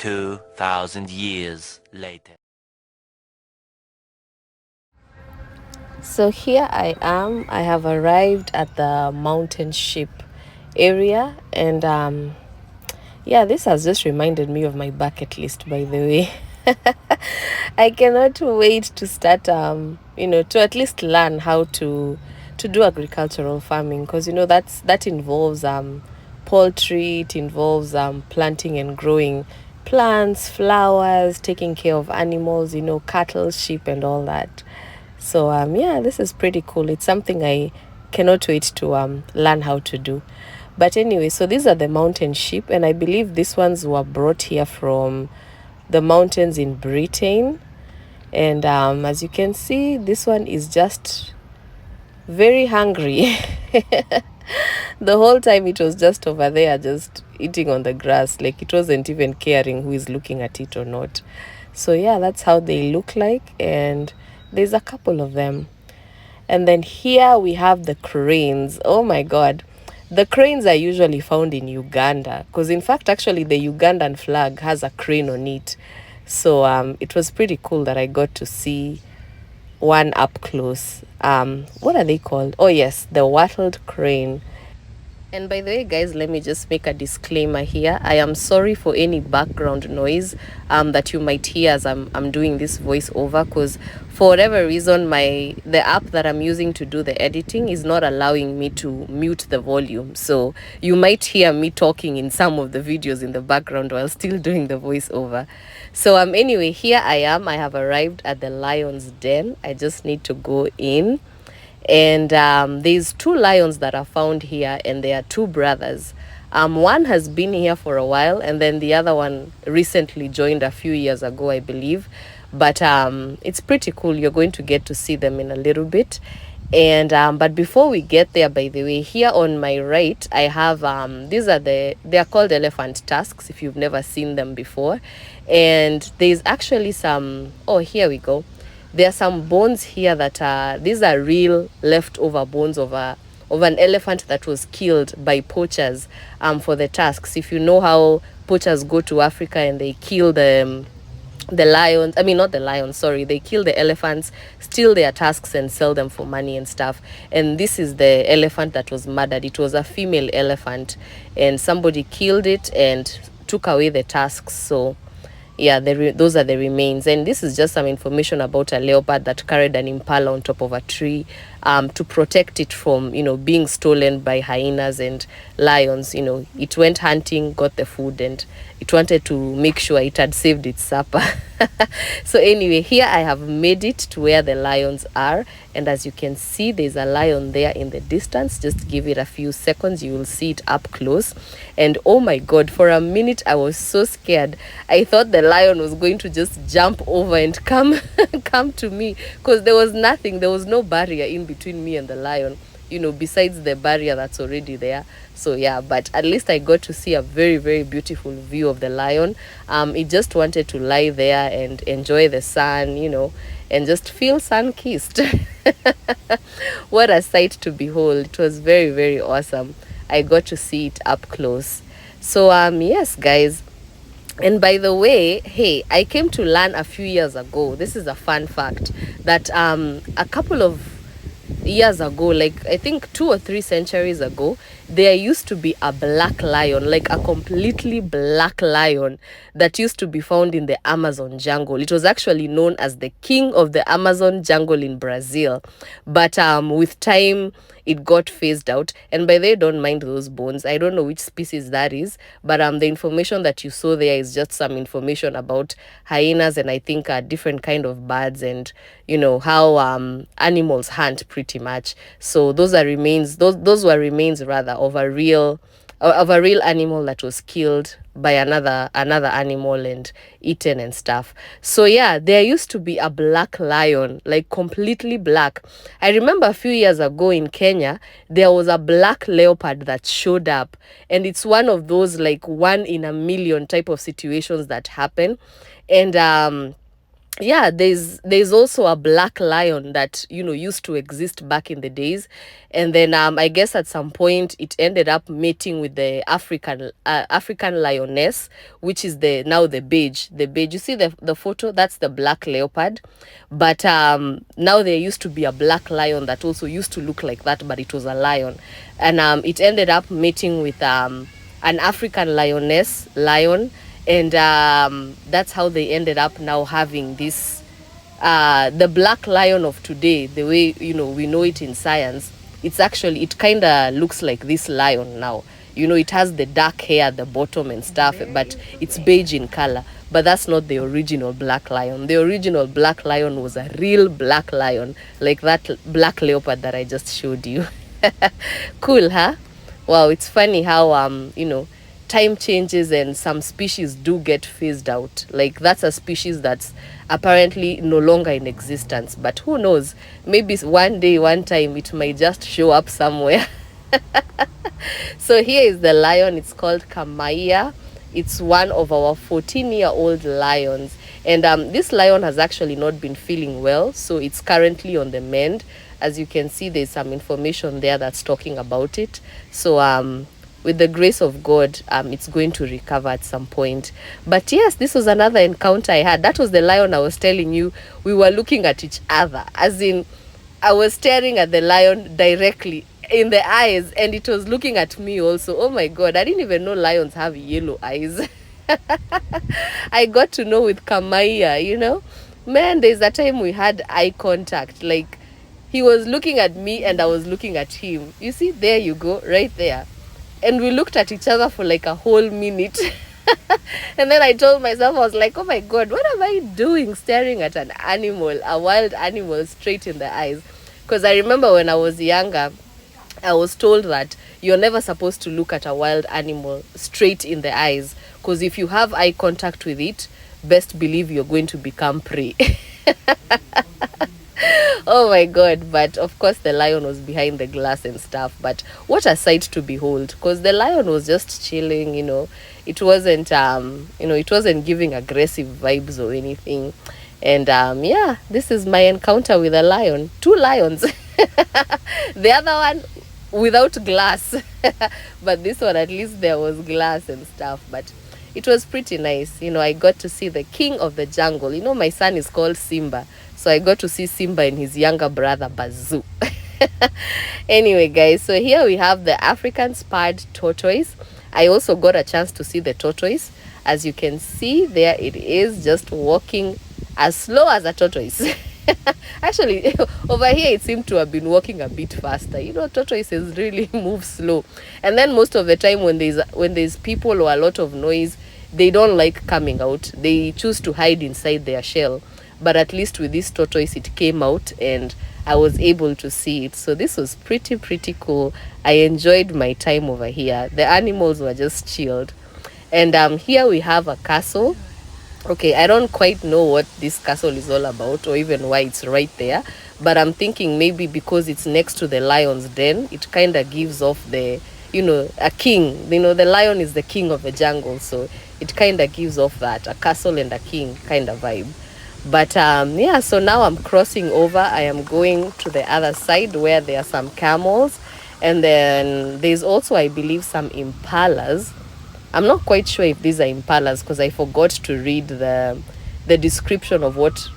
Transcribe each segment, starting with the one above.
2,000 years later. So here I am. I have arrived at the mountain ship area, and yeah, this has just reminded me of my bucket list, by the way. I cannot wait to start, to at least learn how to do agricultural farming, because that involves poultry. It involves planting and growing plants, flowers, taking care of animals, cattle, sheep, and all that. So yeah, this is pretty cool. It's something I cannot wait to learn how to do. But anyway, so these are the mountain sheep, and I believe these ones were brought here from the mountains in Britain. And as you can see, this one is just very hungry. The whole time it was just over there, just eating on the grass. Like, it wasn't even caring who is looking at it or not. So yeah, that's how they look like. And there's a couple of them. And then here we have the cranes. Oh my God. The cranes are usually found in Uganda, because in fact, actually, the Ugandan flag has a crane on it. So it was pretty cool that I got to see one up close. What are they called? Oh yes, the wattled crane. And by the way, guys, let me just make a disclaimer here. I am sorry for any background noise that you might hear as I'm doing this voiceover, because for whatever reason, the app that I'm using to do the editing is not allowing me to mute the volume. So you might hear me talking in some of the videos in the background while still doing the voiceover. So anyway, here I am. I have arrived at the lion's den. I just need to go in. And there's two lions that are found here, and they are two brothers. One has been here for a while, and then the other one recently joined a few years ago, I believe. But it's pretty cool. You're going to get to see them in a little bit. And but before we get there, by the way, here on my right, I have they are called elephant tusks, if you've never seen them before. And there's actually some, oh, here we go. There are some bones here that these are real leftover bones of an elephant that was killed by poachers for the tusks. If you know how poachers go to Africa and they kill the lions, I mean, not the lions, sorry, they kill the elephants, steal their tusks and sell them for money and stuff. And this is the elephant that was murdered. It was a female elephant, and somebody killed it and took away the tusks. So yeah, those are the remains. And this is just some information about a leopard that carried an impala on top of a tree to protect it from, being stolen by hyenas and lions. It went hunting, got the food, and it wanted to make sure it had saved its supper. So anyway, here I have made it to where the lions are. And as you can see, there's a lion there in the distance. Just give it a few seconds, you will see it up close. And oh my God, for a minute I was so scared. I thought the lion was going to just jump over and come to me, because there was nothing, there was no barrier in between me and the lion, besides the barrier that's already there. So yeah, but at least I got to see a very, very beautiful view of the lion. It just wanted to lie there and enjoy the sun, and just feel sun-kissed. What a sight to behold. It was very, very awesome. I got to see it up close. So yes, guys. And by the way, hey, I came to learn a few years ago. This is a fun fact that a couple of years ago, like I think 2 or 3 centuries ago, there used to be a black lion, like a completely black lion that used to be found in the Amazon jungle. It was actually known as the king of the Amazon jungle in Brazil. But with time, it got phased out. And by the way, don't mind those bones. I don't know which species that is, but the information that you saw there is just some information about hyenas, and I think different kind of birds, and how animals hunt pretty much. So those are remains. Those were remains rather of a real animal that was killed by another animal and eaten and stuff. So yeah, there used to be a black lion, like completely black. I remember a few years ago in Kenya, there was a black leopard that showed up, and it's one of those like 1 in a million type of situations that happen. And yeah, there's also a black lion that used to exist back in the days, and then I guess at some point it ended up mating with the African lioness, which is the beige. You see the photo, that's the black leopard, but now there used to be a black lion that also used to look like that, but it was a lion, and it ended up mating with an African lioness lion, and that's how they ended up now having this the black lion of today, the way we know it in science. It kind of looks like this lion now. It has the dark hair at the bottom and stuff, but it's beige in color. But that's not the original black lion. The original black lion was a real black lion, like that black leopard that I just showed you. Cool, huh? Wow, it's funny how time changes and some species do get phased out. Like that's a species that's apparently no longer in existence, but who knows, maybe one day, one time, it might just show up somewhere. So here is the lion. It's called Kamaiya. It's one of our 14-year-old lions, and this lion has actually not been feeling well, so it's currently on the mend. As you can see, there's some information there that's talking about it. So with the grace of God, it's going to recover at some point. But yes, this was another encounter I had. That was the lion I was telling you. We were looking at each other, as in I was staring at the lion directly in the eyes, and it was looking at me also. Oh my God, I didn't even know lions have yellow eyes. I got to know with Kamaiya, man, there's a time we had eye contact. Like, he was looking at me and I was looking at him. You see, there you go, right there. And we looked at each other for like a whole minute. And then I told myself, I was like, oh my God, what am I doing staring at an animal, a wild animal, straight in the eyes? Because I remember when I was younger, I was told that you're never supposed to look at a wild animal straight in the eyes, because if you have eye contact with it, best believe you're going to become prey. Oh my God. But of course the lion was behind the glass and stuff, but what a sight to behold, because the lion was just chilling. It wasn't it wasn't giving aggressive vibes or anything. And yeah, this is my encounter with a lion. Two lions. The other one without glass. But this one, at least there was glass and stuff. But it was pretty nice. I got to see the king of the jungle. My son is called Simba, so I got to see Simba and his younger brother Bazoo. Anyway, guys, so here we have the African spurred tortoise. I also got a chance to see the tortoise. As you can see, there it is, just walking as slow as a tortoise. Actually, over here it seemed to have been walking a bit faster. Tortoises really move slow. And then most of the time when there's people or a lot of noise, they don't like coming out. They choose to hide inside their shell. But at least with this tortoise, it came out and I was able to see it. So this was pretty cool. I enjoyed my time over here. The animals were just chilled. And here we have a castle. Okay, I don't quite know what this castle is all about or even why it's right there, but I'm thinking maybe because it's next to the lion's den, it kind of gives off a king. The lion is the king of the jungle, so it kind of gives off that, a castle and a king kind of vibe. But yeah, so now I'm crossing over. I am going to the other side where there are some camels, and then there's also, I believe, some impalas. I'm not quite sure if these are impalas because I forgot to read the description of what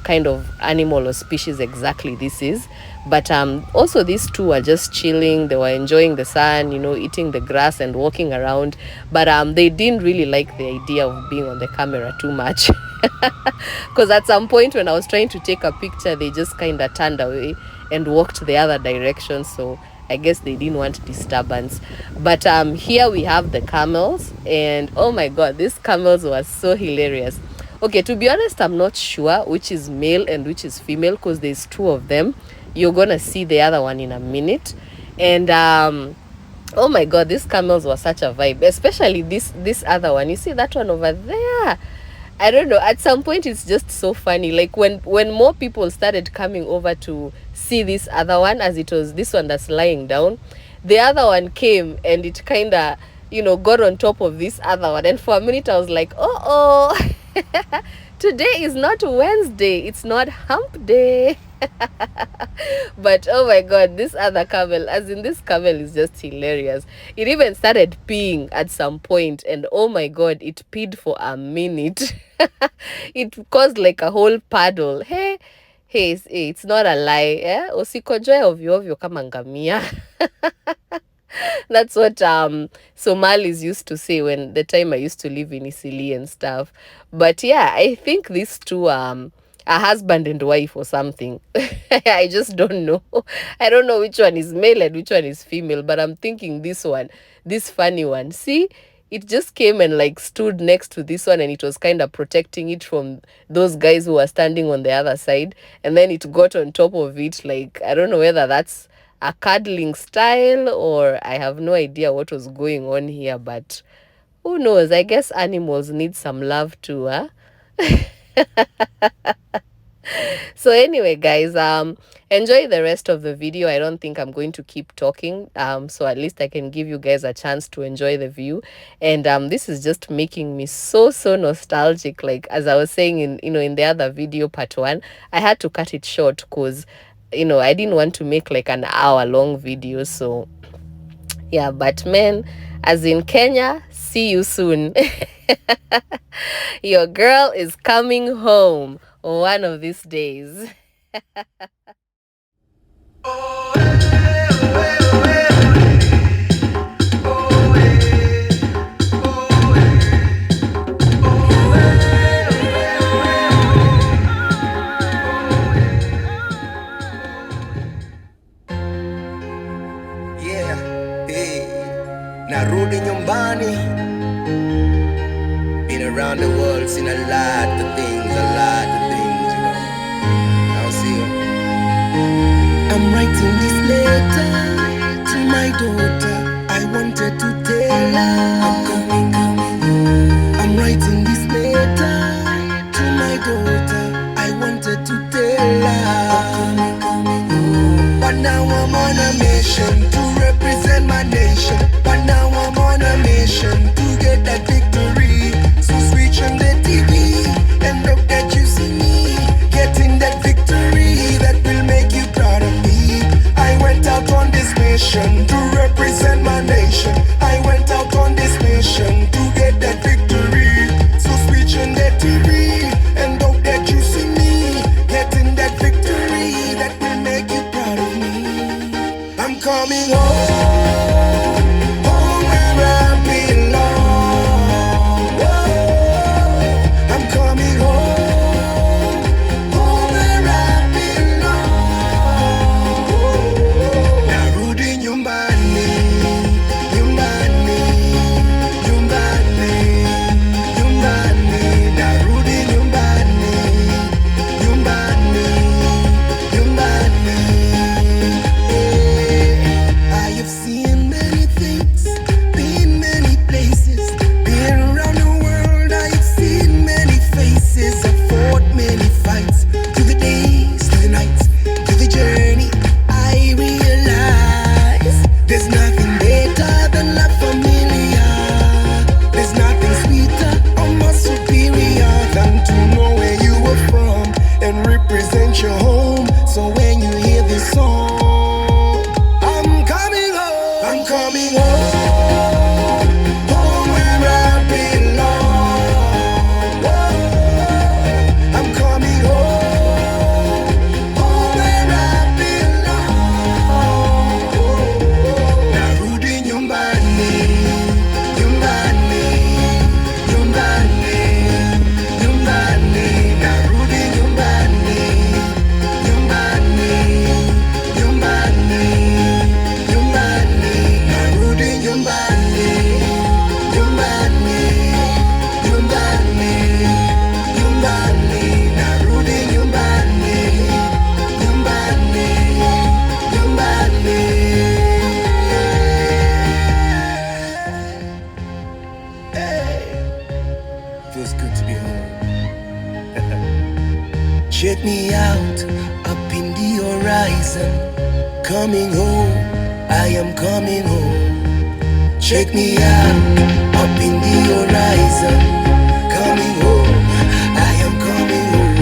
kind of animal or species exactly this is. But also these two are just chilling. They were enjoying the sun, eating the grass and walking around. But they didn't really like the idea of being on the camera too much. Because at some point when I was trying to take a picture, they just kind of turned away and walked the other direction. So I guess they didn't want disturbance. But here we have the camels, and oh my God, these camels were so hilarious. Okay, to be honest, I'm not sure which is male and which is female because there's two of them. You're gonna see the other one in a minute. And oh my God, these camels were such a vibe, especially this other one. You see that one over there? I don't know, at some point it's just so funny. Like when more people started coming over to see this other one, as it was this one that's lying down, the other one came and it kind of got on top of this other one. And for a minute, I was like, oh, today is not Wednesday. It's not hump day. But oh my god, this other camel, as in this camel is just hilarious. It even started peeing at some point, and oh my god, it peed for a minute. It caused like a whole puddle. Hey, it's not a lie. Usikojoe ovyo ovyo kama ngamia. That's what Somalis used to say when the time I used to live in Isili and stuff. But yeah, I think these two a husband and wife or something. I just don't know. I don't know which one is male and which one is female, but I'm thinking this one, this funny one. See, it just came and like stood next to this one, and it was kind of protecting it from those guys who were standing on the other side, and then it got on top of it. Like, I don't know whether that's a cuddling style, or I have no idea what was going on here, but who knows? I guess animals need some love too, huh? So anyway, guys, enjoy the rest of the video. I don't think I'm going to keep talking, so at least I can give you guys a chance to enjoy the view. And this is just making me so nostalgic. Like, as I was saying in the other video, part 1, I had to cut it short because I didn't want to make like an hour-long video. So yeah, but man, as in Kenya, see you soon. Your girl is coming home one of these days. Narudi nyumbani. Been around the world, seen a lot of things, I'll see you. I'm writing this letter to my daughter. I wanted to tell her I'm coming home. I'm writing this letter to my daughter. I wanted to tell her I'm coming home. But now I'm on a mission to represent my nation. But now I'm on a mission to get that victory. So switch on the TV and hope that you see me getting that victory that will make you proud of me. I went out on this mission to represent my nation. I went out on this mission to get that victory. So switch on the TV and hope that you see me getting that victory that will make you proud of me. I'm coming home, home where I belong. Whoa, I'm coming home, home where I belong. Narudi nyumbani, nyumbani, nyumbani, nyumbani. Narudi nyumbani, nyumbani, nyumbani. I have seen many things, been many places, been around the world. I have seen many faces, I've fought many fights, through the days, through the nights, through the journey. I realize there's nothing better than la familia. There's nothing sweeter or more superior than to know where you were from and represent your home. So when you hear this song, I'm coming home. I'm coming home, home where I belong. Whoa, I'm coming home, home where I belong. Narudi nyumbani, nyumbani, nyumbani, nyumbani. Narudi nyumbani, nyumbani, nyumbani, nyumbani. Narudi nyumbani, nyumbani, nyumbani, nyumbani. Narudi nyumbani, nyumbani, nyumbani. Hey, feels good to be home. Check me out, up in the horizon. Coming home, I am coming home. Shake me up in the horizon. Coming home, I am coming home.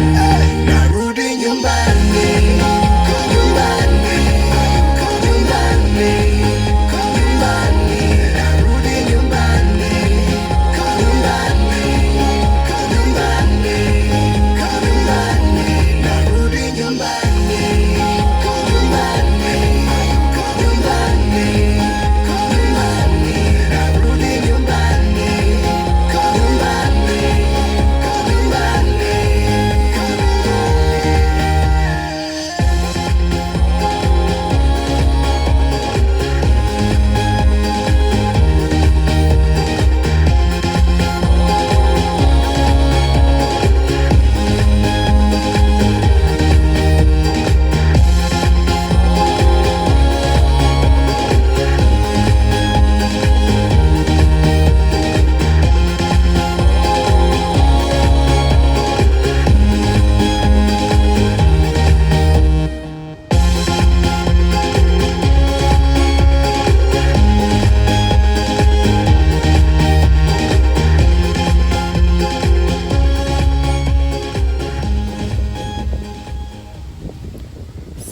Narudi nyumbani, nyumbani, nyumbani, nyumbani. Narudi nyumbani, nyumbani, nyumbani, nyumbani. Narudi nyumbani, nyumbani, nyumbani.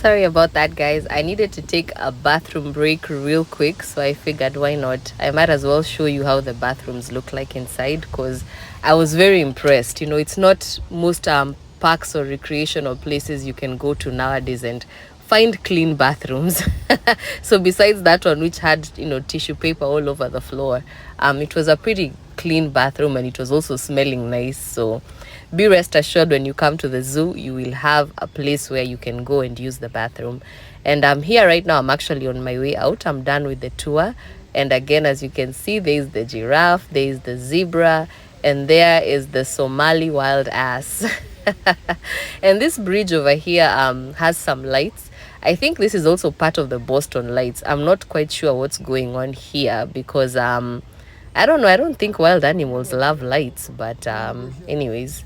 Sorry about that, guys. I needed to take a bathroom break real quick, so I figured why not. I might as well show you how the bathrooms look like inside, because I was very impressed. You know, it's not most parks or recreational places you can go to nowadays and find clean bathrooms. So besides that one, which had, you know, tissue paper all over the floor, it was a pretty clean bathroom, and it was also smelling nice. So be rest assured, when you come to the zoo, you will have a place where you can go and use the bathroom. And I'm here right now. I'm actually on my way out. I'm done with the tour. And again, as you can see, there is the giraffe, there is the zebra, and there is the Somali wild ass. And this bridge over here has some lights. I think this is also part of the Boston lights. I'm not quite sure what's going on here, because I don't know. I don't think wild animals love lights, but anyways,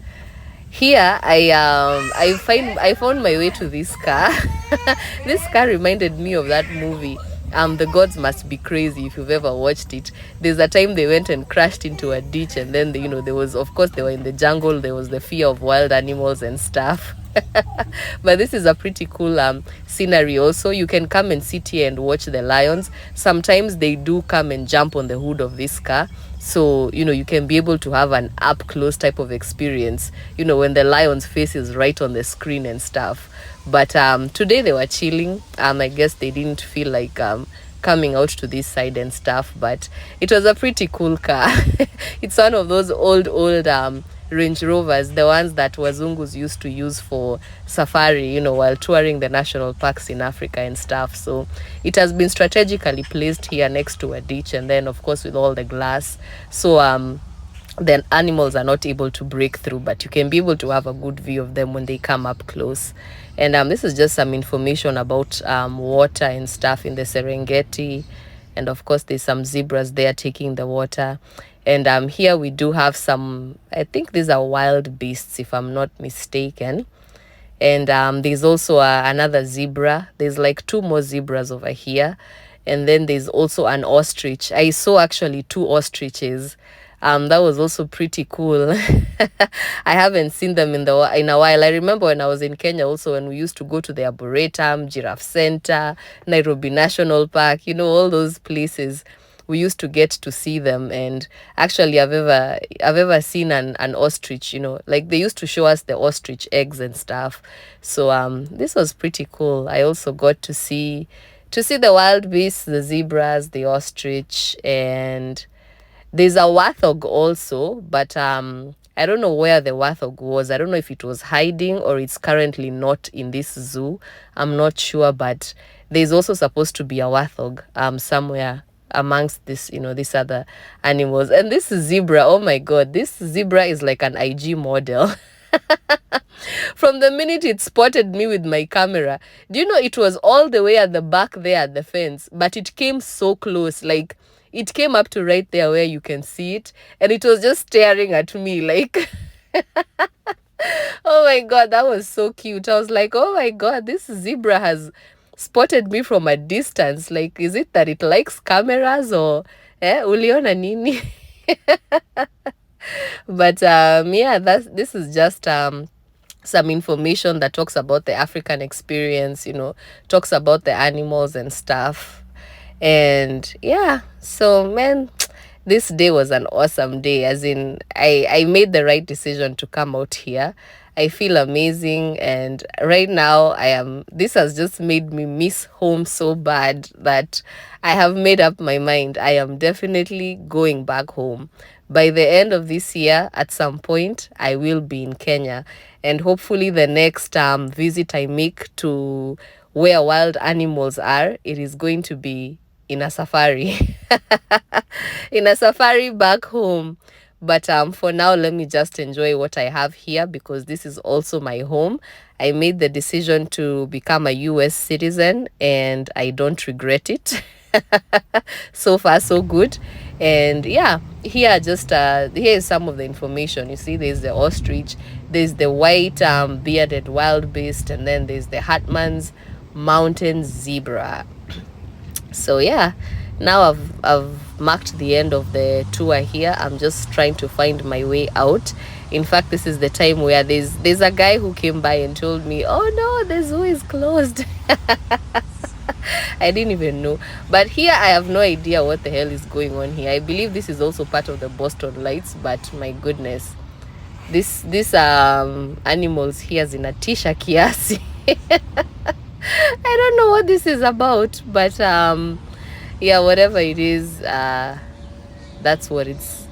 here I found my way to this car. This car reminded me of that movie, The Gods Must Be Crazy, if you've ever watched it. There's a time they went and crashed into a ditch, and then you know, there was, of course, they were in the jungle, there was the fear of wild animals and stuff. But this is a pretty cool scenery also. You can come and sit here and watch the lions. Sometimes they do come and jump on the hood of this car, so you know, you can be able to have an up close type of experience, you know, when the lion's face is right on the screen and stuff. But today they were chilling. I guess they didn't feel like coming out to this side and stuff, but it was a pretty cool car. It's one of those old Range Rovers, the ones that Wazungus used to use for safari, you know, while touring the national parks in Africa and stuff. So it has been strategically placed here next to a ditch, and then of course with all the glass, so then animals are not able to break through, but you can be able to have a good view of them when they come up close. And this is just some information about water and stuff in the Serengeti. And of course there's some zebras there taking the water. And here we do have some, I think these are wild beasts, if I'm not mistaken. And there's also another zebra. There's like 2 more zebras over here. And then there's also an ostrich. I saw actually 2 ostriches. That was also pretty cool. I haven't seen them in a while. I remember when I was in Kenya also, when we used to go to the Arboretum, Giraffe Center, Nairobi National Park, you know, all those places. We used to get to see them. And actually I've ever seen an ostrich, you know, like they used to show us the ostrich eggs and stuff. So this was pretty cool. I also got to see the wild beasts, the zebras, the ostrich, and there's a warthog also, but I don't know where the warthog was. I don't know if it was hiding or it's currently not in this zoo. I'm not sure, but there's also supposed to be a warthog somewhere amongst this, you know, these other animals. And this zebra, oh my god, this zebra is like an IG model. From the minute it spotted me with my camera, do you know, it was all the way at the back there at the fence, but it came so close, like it came up to right there where you can see it, and it was just staring at me like oh my god, that was so cute. I was like, oh my god, this zebra has spotted me from a distance. Like, is it that it likes cameras, or Uliona nini? But yeah, this is just some information that talks about the African experience, talks about the animals and stuff. And yeah, so man, this day was an awesome day. As in, I made the right decision to come out here. I feel amazing, and right now this has just made me miss home so bad that I have made up my mind. I am definitely going back home. By the end of this year, at some point, I will be in Kenya, and hopefully the next visit I make to where wild animals are, it is going to be in a safari. In a safari back home. But for now, let me just enjoy what I have here, because this is also my home. I made the decision to become a US citizen, and I don't regret it. So far so good. And yeah, here is some of the information. You see, there's the ostrich, there's the white bearded wild beast, and then there's the Hartmann's mountain zebra. So yeah, now I've marked the end of the tour here. I'm just trying to find my way out. In fact, this is the time where there's a guy who came by and told me, oh no, the zoo is closed. I didn't even know. But here I have no idea what the hell is going on here. I believe this is also part of the Boston Lights, but my goodness, this animals here zinatisha kiasi. I don't know what this is about, but yeah, whatever it is, that's what it's,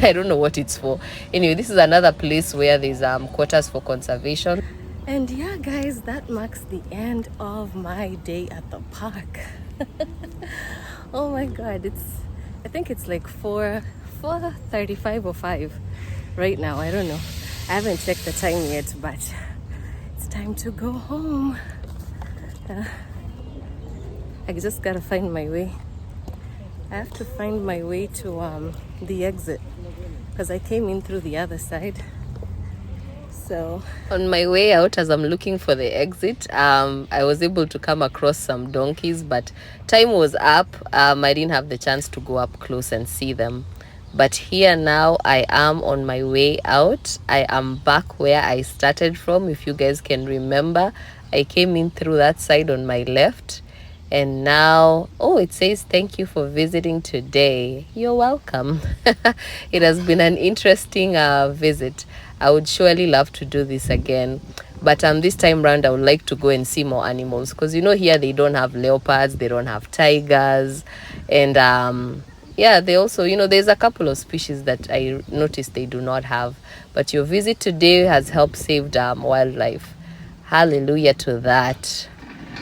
I don't know what it's for. Anyway, this is another place where there's quarters for conservation. And yeah, guys, that marks the end of my day at the park. Oh my god, I think it's like 4:35 or 5 right now. I don't know. I haven't checked the time yet, but it's time to go home. I just gotta find my way. I have to find my way to the exit, because I came in through the other side. So on my way out, as I'm looking for the exit, I was able to come across some donkeys, but time was up. I didn't have the chance to go up close and see them. But here now, I am on my way out. I am back where I started from. If you guys can remember, I came in through that side on my left. And now, it says thank you for visiting today. You're welcome. It has been an interesting visit. I would surely love to do this again. But this time round, I would like to go and see more animals. Because, here they don't have leopards, they don't have tigers. And yeah, they also, there's a couple of species that I noticed they do not have. But your visit today has helped save wildlife. Hallelujah to that.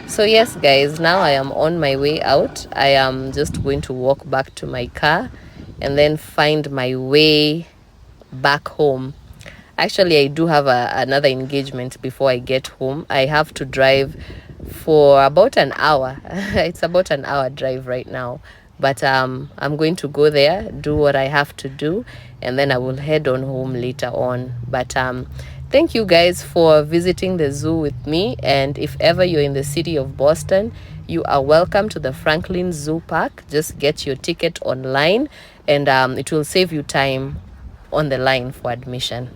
So yes, guys, now I am on my way out. I am just going to walk back to my car and then find my way back home. Actually, I do have another engagement before I get home. I have to drive for about an hour. It's about an hour drive right now. But I'm going to go there, do what I have to do, and then I will head on home later on. But thank you guys for visiting the zoo with me. And if ever you're in the city of Boston, you are welcome to the Franklin Zoo Park. Just get your ticket online, and it will save you time on the line for admission.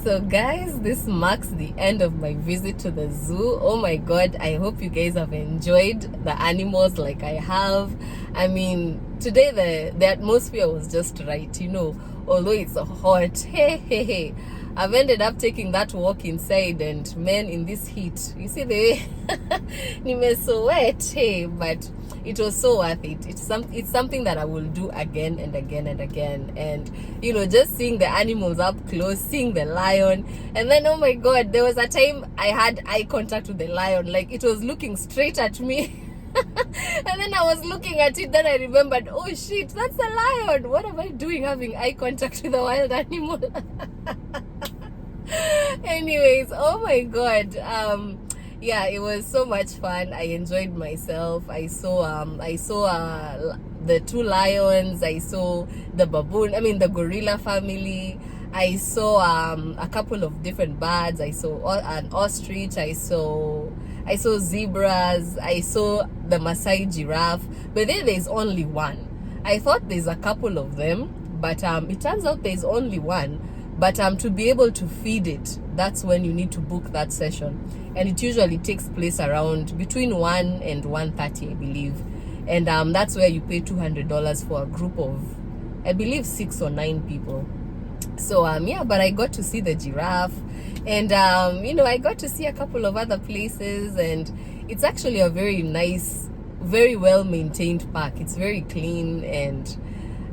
So guys, this marks the end of my visit to the zoo. Oh my god, I hope you guys have enjoyed the animals like I have. I mean, today the atmosphere was just right, although it's hot. Hey, I've ended up taking that walk inside, and man, in this heat, you see the way I'm so wet, hey, but it was so worth it. It's something that I will do again and again and again. And just seeing the animals up close, seeing the lion, and then oh my god, there was a time I had eye contact with the lion, like it was looking straight at me. And then I was looking at it, then I remembered, oh shit, that's a lion. What am I doing having eye contact with a wild animal? Anyways, oh my god, yeah, it was so much fun. I enjoyed myself. I saw the 2 lions. I saw the the gorilla family. I saw a couple of different birds. I saw an ostrich. I saw I saw zebras, I saw the Maasai giraffe, but then there's only one. I thought there's a couple of them, but it turns out there's only one. But to be able to feed it, that's when you need to book that session, and it usually takes place around between 1 and 1:30, I believe, and that's where you pay $200 for a group of, I believe, 6 or 9 people. So yeah, but I got to see the giraffe, and you know, I got to see a couple of other places, and it's actually a very nice, very well maintained park. It's very clean, and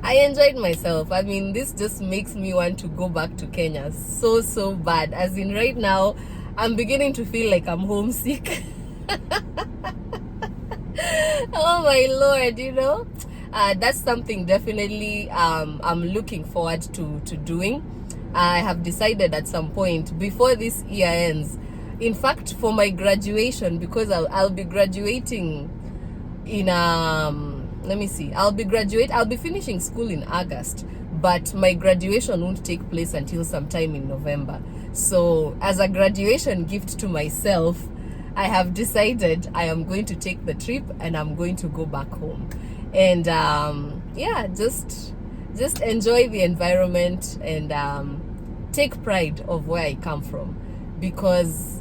I enjoyed myself. I mean, this just makes me want to go back to Kenya so bad. As in, right now I'm beginning to feel like I'm homesick. Oh my lord, you know, that's something definitely I'm looking forward to doing. I have decided at some point before this year ends, in fact for my graduation, because I'll be graduating in let me see, I'll be finishing school in August, but my graduation won't take place until sometime in November. So as a graduation gift to myself, I have decided I am going to take the trip and I'm going to go back home, and yeah, just enjoy the environment and take pride of where I come from, because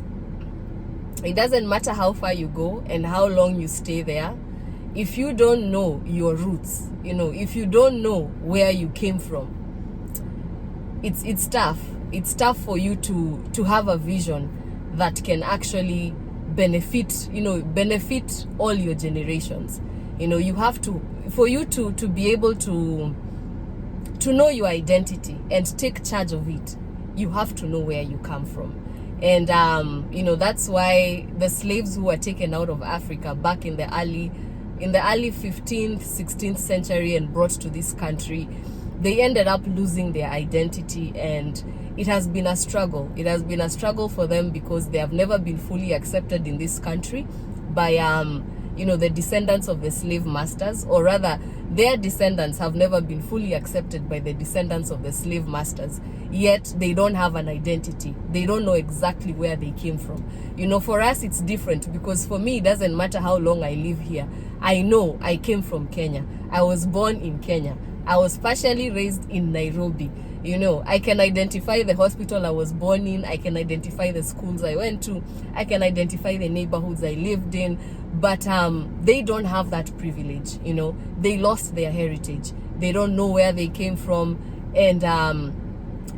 it doesn't matter how far you go and how long you stay there. If you don't know your roots, you know, if you don't know where you came from, it's tough. It's tough for you to have a vision that can actually benefit, you know, benefit all your generations. You know, you have to, for you to be able to know your identity and take charge of it, you have to know where you come from. And you know, that's why the slaves who were taken out of Africa back in the early 15th, 16th century and brought to this country, they ended up losing their identity, and it has been a struggle. It has been a struggle for them because they have never been fully accepted in this country by you know, the descendants of the slave masters, or rather their descendants have never been fully accepted by the descendants of the slave masters, yet they don't have an identity. They don't know exactly where they came from. You know, for us it's different, because for me it doesn't matter how long I live here. I know I came from Kenya. I was born in Kenya. I was partially raised in Nairobi. You know, I can identify the hospital I was born in. I can identify the schools I went to. I can identify the neighborhoods I lived in. But they don't have that privilege. You know, they lost their heritage. They don't know where they came from, and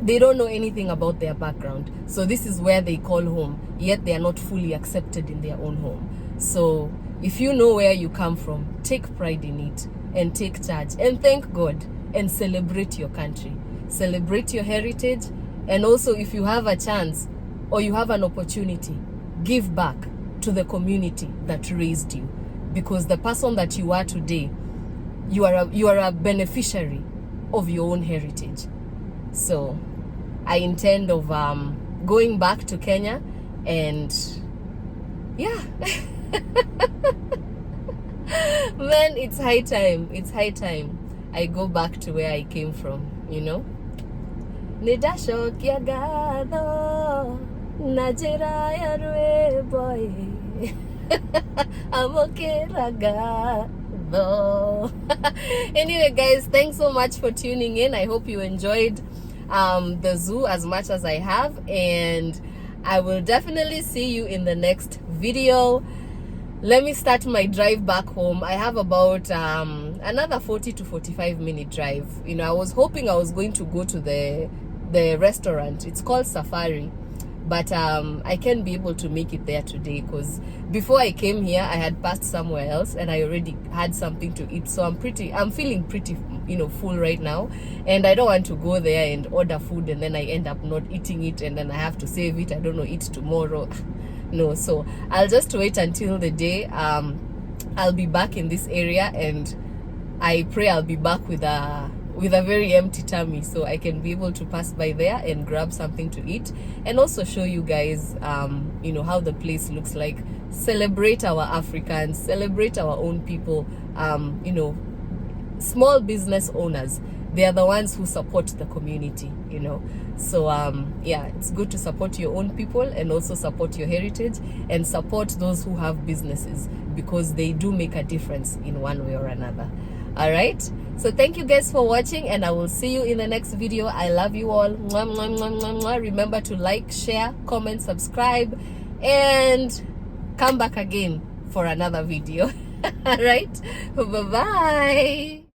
they don't know anything about their background. So this is where they call home, yet they are not fully accepted in their own home. So if you know where you come from, take pride in it and take charge and thank God and celebrate your country. Celebrate your heritage, and also if you have a chance or you have an opportunity, give back to the community that raised you, because the person that you are today, you are a beneficiary of your own heritage. So I intend of going back to Kenya, and yeah. Man, it's high time I go back to where I came from, you know. Nidashokia gado najera yarwe boy. Amokera gado. Anyway guys, thanks so much for tuning in. I hope you enjoyed the zoo as much as I have, and I will definitely see you in the next video. Let me start my drive back home. I have about another 40 to 45 minute drive. You know, I was hoping I was going to go to the restaurant. It's called Safari, but I can't be able to make it there today, because before I came here I had passed somewhere else and I already had something to eat. So I'm feeling pretty, you know, full right now, and I don't want to go there and order food and then I end up not eating it, and then I have to save it, I don't know, eat tomorrow. No, so I'll just wait until the day I'll be back in this area, and I pray I'll be back with a very empty tummy, so I can be able to pass by there and grab something to eat, and also show you guys you know, how the place looks like. Celebrate our Africans, celebrate our own people, you know, small business owners. they are the ones who support the community, you know. So yeah, it's good to support your own people and also support your heritage and support those who have businesses, because they do make a difference in one way or another. All right, so thank you guys for watching, and I will see you in the next video. I love you all. Mwah, mwah, mwah, mwah, mwah. Remember to like, share, comment, subscribe, and come back again for another video. All right, bye bye.